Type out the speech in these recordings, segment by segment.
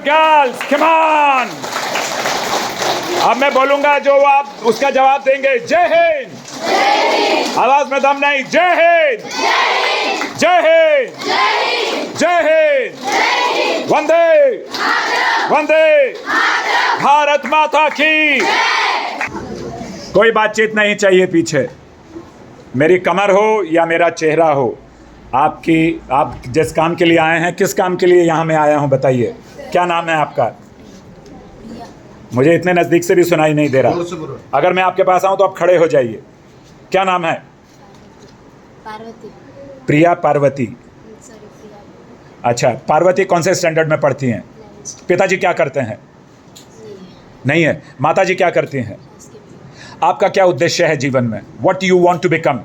Girls, come on. अब मैं बोलूंगा जो आप उसका जवाब देंगे। जय हिंद। आवाज में दम नहीं। जय हिंद, जय हिंद, जय हिंद। वंदे वंदे भारत माता की। कोई बातचीत नहीं चाहिए पीछे। मेरी कमर हो या मेरा चेहरा हो, आप जिस काम के लिए आए हैं, किस काम के लिए यहाँ मैं आया हूँ बताइए। क्या नाम है आपका? मुझे इतने नज़दीक से भी सुनाई नहीं दे रहा। अगर मैं आपके पास आऊँ तो आप खड़े हो जाइए। क्या नाम है? पार्वती। प्रिया पार्वती। अच्छा, पार्वती कौन से स्टैंडर्ड में पढ़ती हैं? पिताजी क्या करते हैं? नहीं है। माताजी क्या करती हैं? आपका क्या उद्देश्य है जीवन में? What you want to become?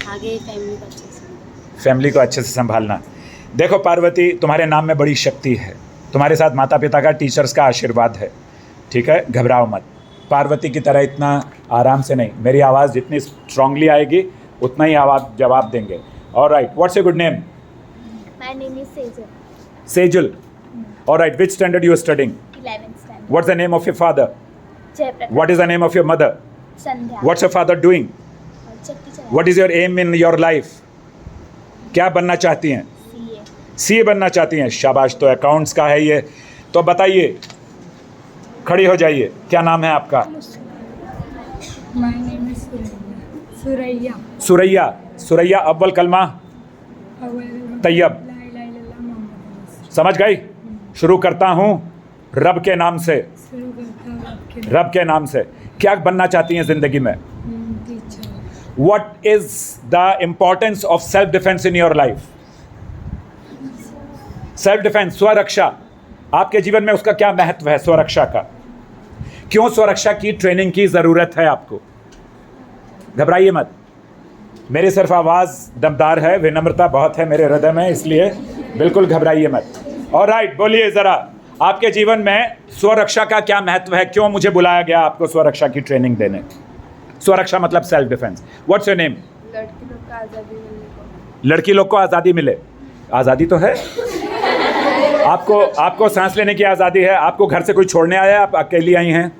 आगे फैमिली को अच्छे से संभालना। देखो पार्वती, तुम्हारे नाम में बड़ी शक्ति है। तुम्हारे साथ माता पिता का, टीचर्स का आशीर्वाद है। ठीक है, घबराओ मत। पार्वती की तरह इतना आराम से नहीं। मेरी आवाज़ जितनी स्ट्रांगली आएगी उतना ही आवाज़ जवाब देंगे। Alright, what's your good name? My name is Sejul. Sejul. Alright, which standard you are studying? 11th standard। What's the name of your father? Jayaprakash. What is the name of your mother? Sandhya. What's your father doing? चक्की चला। What is your aim in your life? क्या बनना चाहती हैं? CA बनना चाहती हैं। शाबाश। तो अकाउंट्स का है ये। तो बताइए, खड़ी हो जाइए। क्या नाम है आपका? My name is Suraiya. Suraiya. Suraiya अव्वल कलमा तैयब। समझ गई? शुरू करता हूँ रब के नाम से। रब के नाम से। क्या बनना चाहती हैं जिंदगी में? What is the importance of self defense in your life? Self defence, स्वरक्षा, आपके जीवन में उसका क्या महत्व है? स्वरक्षा का क्यों स्वरक्षा की ट्रेनिंग की ज़रूरत है आपको? घबराइए मत। मेरी सिर्फ आवाज़ दमदार है, विनम्रता बहुत है मेरे हृदय में, इसलिए बिल्कुल घबराइए मत। ऑलराइट, बोलिए ज़रा, आपके जीवन में स्वरक्षा का क्या महत्व है? क्यों मुझे बुलाया गया आपको स्वरक्षा की ट्रेनिंग देने? स्वरक्षा मतलब self defence. What's your name? लड़की लोग को आज़ादी मिले। लड़की लोग को आज़ादी मिले। आज़ादी तो है आपको सांस लेने की आज़ादी है। आपको घर से कोई छोड़ने आया? आप अकेली आई हैं?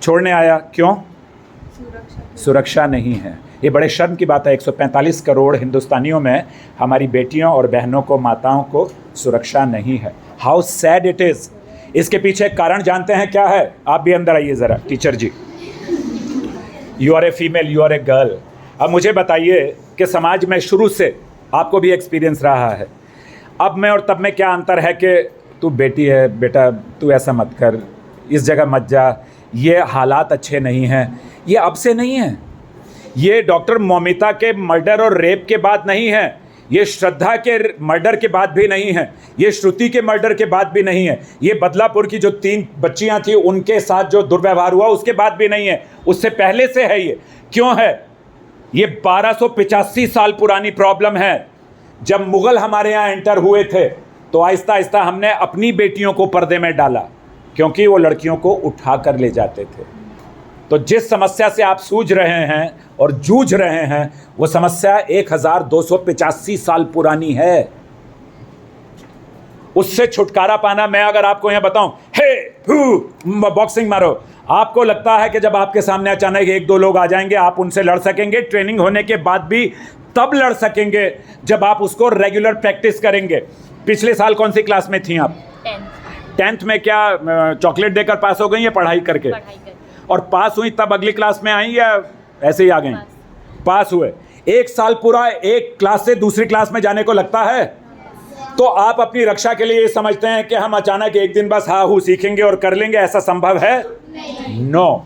छोड़ने आया। क्यों? सुरक्षा नहीं है। ये बड़े शर्म की बात है। 145 करोड़ हिंदुस्तानियों में हमारी बेटियों और बहनों को, माताओं को सुरक्षा नहीं है। How sad it is. इसके पीछे कारण जानते हैं क्या है? आप भी अंदर आइए ज़रा। Teacher ji, you are a female, you are a girl. अब मुझे बताइए कि समाज में शुरू से आपको भी एक्सपीरियंस रहा है, अब में और तब में क्या अंतर है कि तू बेटी है, बेटा तू ऐसा मत कर, इस जगह मत जा, ये हालात अच्छे नहीं हैं। ये अब से नहीं है। ये डॉक्टर मौमिता के मर्डर और रेप के बाद नहीं है। ये श्रद्धा के मर्डर के बाद भी नहीं है। ये श्रुति के मर्डर के बाद भी नहीं है। ये बदलापुर की जो 3 बच्चियां थी उनके साथ जो दुर्व्यवहार हुआ उसके बाद भी नहीं है। उससे पहले से है। ये क्यों है? ये 1285 साल पुरानी प्रॉब्लम है। जब मुगल हमारे यहाँ एंटर हुए थे तो आहिस्ता आहिस्ता हमने अपनी बेटियों को पर्दे में डाला, क्योंकि वो लड़कियों को उठा कर ले जाते थे। तो जिस समस्या से आप सूझ रहे हैं और जूझ रहे हैं वो समस्या 1285 साल पुरानी है। उससे छुटकारा पाना, मैं अगर आपको यहाँ बताऊं, हे बॉक्सिंग मारो, आपको लगता है कि जब आपके सामने अचानक 1-2 लोग आ जाएंगे आप उनसे लड़ सकेंगे? ट्रेनिंग होने के बाद भी तब लड़ सकेंगे जब आप उसको रेगुलर प्रैक्टिस करेंगे। पिछले साल कौन सी क्लास में थी आप? 10th में। क्या चॉकलेट देकर पास हो गई या पढ़ाई करके? और पास हुई तब अगली क्लास में आई या ऐसे ही आ गई? पास हुए। 1 साल पूरा एक क्लास से दूसरी क्लास में जाने को लगता है। तो आप अपनी रक्षा के लिए ये समझते हैं कि हम अचानक एक दिन बस हाँ हूँ सीखेंगे और कर लेंगे? ऐसा संभव है? नो।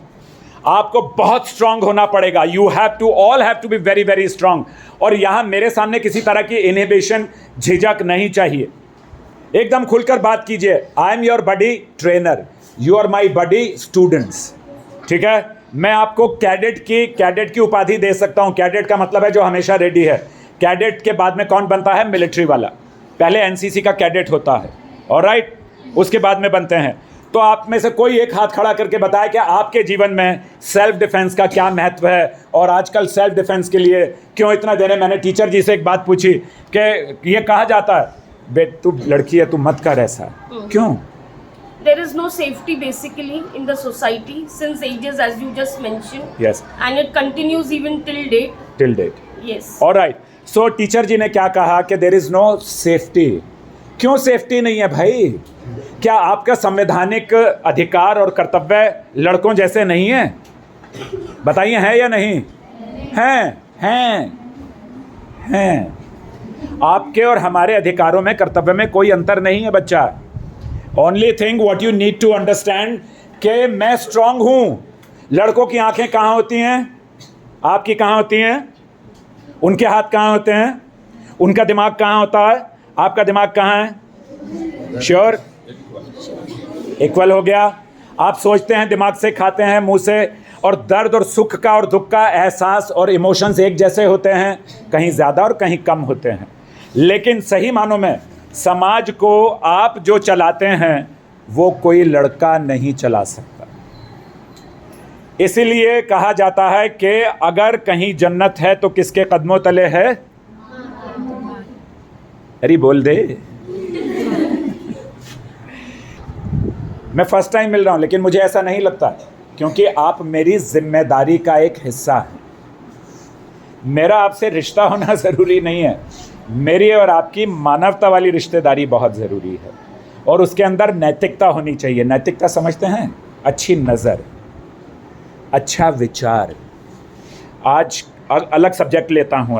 आपको बहुत स्ट्रांग होना पड़ेगा। You have to, all have to be very very strong. और यहाँ मेरे सामने किसी तरह की इनहिबिशन, झिझक नहीं चाहिए। एकदम खुलकर बात कीजिए। I am your buddy trainer, you are my buddy students. ठीक है, मैं आपको कैडेट की उपाधि दे सकता हूँ। कैडेट का मतलब है जो हमेशा रेडी है। कैडेट के बाद में कौन बनता है? मिलिट्री वाला। पहले एनसीसी का कैडेट होता है, ऑलराइट, उसके बाद में बनते हैं। तो आप में से कोई एक हाथ खड़ा करके बताए कि आपके जीवन में सेल्फ डिफेंस का क्या महत्व है और आजकल सेल्फ डिफेंस के लिए क्यों इतना देने। मैंने टीचर जी से एक बात पूछी कि ये कहा जाता है बेट तू लड़की है, तू मत कर ऐसा। क्यों? There is no safety basically in the society since ages, as you just mentioned. Yes. And it continues even till date. Till date. Yes. Alright, so teacher ji ने क्या कहा कि देयर इज नो सेफ्टी। क्यों safety नहीं है भाई? क्या आपका संवैधानिक अधिकार और कर्तव्य लड़कों जैसे नहीं है? बताइए, है या नहीं? हैं। आपके और हमारे अधिकारों में, कर्तव्य में कोई अंतर नहीं है बच्चा। Only thing what you need to understand कि मैं स्ट्रांग हूं। लड़कों की आंखें कहाँ होती हैं? आपकी कहाँ होती हैं? उनके हाथ कहाँ होते हैं? उनका दिमाग कहाँ होता है? आपका दिमाग कहाँ है? श्योर? इक्वल हो गया। आप सोचते हैं, दिमाग से खाते हैं, मुंह से, और दर्द और सुख का और दुख का एहसास और इमोशंस एक जैसे होते हैं, कहीं ज़्यादा और कहीं कम होते हैं। लेकिन सही मानों में समाज को आप जो चलाते हैं वो कोई लड़का नहीं चला सकता। इसीलिए कहा जाता है कि अगर कहीं जन्नत है तो किसके कदमों तले है? अरे बोल दे। मैं फर्स्ट टाइम मिल रहा हूं, लेकिन मुझे ऐसा नहीं लगता, क्योंकि आप मेरी जिम्मेदारी का एक हिस्सा हैं। मेरा आपसे रिश्ता होना ज़रूरी नहीं है, मेरी और आपकी मानवता वाली रिश्तेदारी बहुत ज़रूरी है, और उसके अंदर नैतिकता होनी चाहिए। नैतिकता समझते हैं? अच्छी नज़र, अच्छा विचार। आज अलग सब्जेक्ट लेता हूँ।